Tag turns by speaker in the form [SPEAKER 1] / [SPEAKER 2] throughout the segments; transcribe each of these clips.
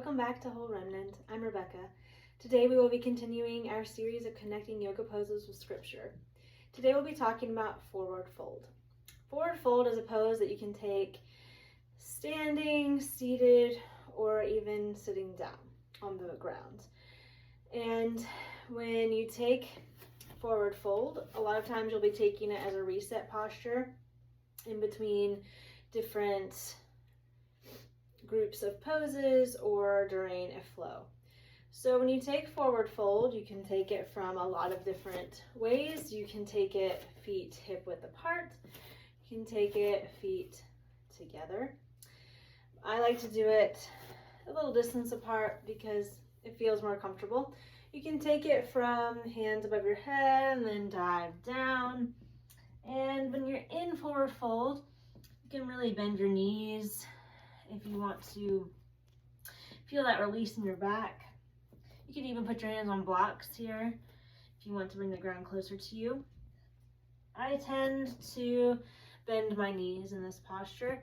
[SPEAKER 1] Welcome back to Whole Remnant. I'm Rebecca. Today we will be continuing our series of connecting yoga poses with scripture. Today we'll be talking about forward fold. Forward fold is a pose that you can take standing, seated, or even sitting down on the ground. And when you take forward fold, a lot of times you'll be taking it as a reset posture in between different groups of poses or during a flow. So when you take forward fold, you can take it from a lot of different ways. You can take it feet hip width apart. You can take it feet together. I like to do it a little distance apart because it feels more comfortable. You can take it from hands above your head and then dive down. And when you're in forward fold, you can really bend your knees if you want to feel that release in your back. You can even put your hands on blocks here if you want to bring the ground closer to you. I tend to bend my knees in this posture.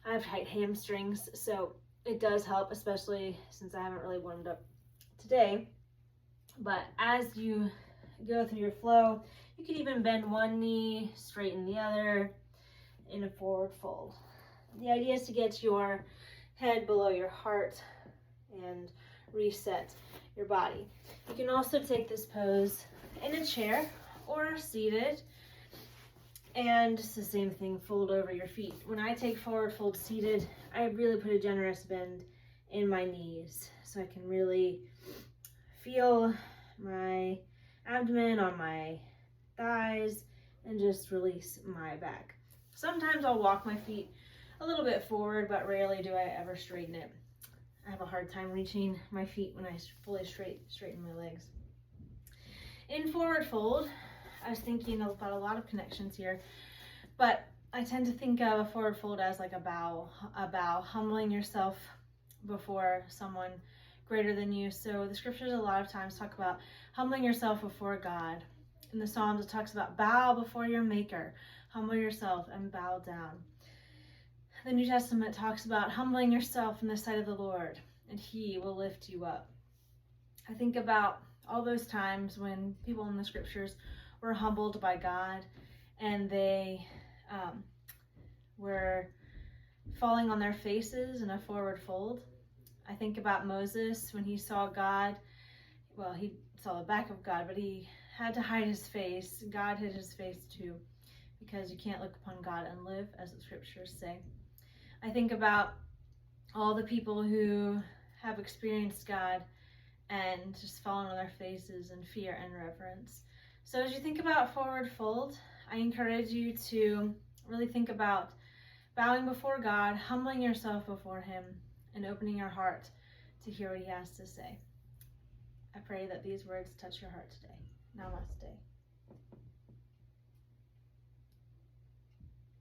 [SPEAKER 1] I have tight hamstrings, so it does help, especially since I haven't really warmed up today. But as you go through your flow, you can even bend one knee, straighten the other in a forward fold. The idea is to get your head below your heart and reset your body. You can also take this pose in a chair or seated, and it's the same thing, fold over your feet. When I take forward fold seated, I really put a generous bend in my knees so I can really feel my abdomen on my thighs and just release my back. Sometimes I'll walk my feet a little bit forward, but rarely do I ever straighten it. I have a hard time reaching my feet when I fully straighten my legs. In forward fold, I was thinking about a lot of connections here, but I tend to think of a forward fold as like a bow, humbling yourself before someone greater than you. So the scriptures a lot of times talk about humbling yourself before God. In the Psalms, it talks about bow before your maker, humble yourself and bow down. The New Testament talks about humbling yourself in the sight of the Lord, and He will lift you up. I think about all those times when people in the scriptures were humbled by God and they were falling on their faces in a forward fold. I think about Moses when he saw God. Well, he saw the back of God, but he had to hide his face. God hid his face too, because you can't look upon God and live, as the scriptures say. I think about all the people who have experienced God and just fallen on their faces in fear and reverence. So as you think about forward fold, I encourage you to really think about bowing before God, humbling yourself before Him, and opening your heart to hear what He has to say. I pray that these words touch your heart today. Namaste.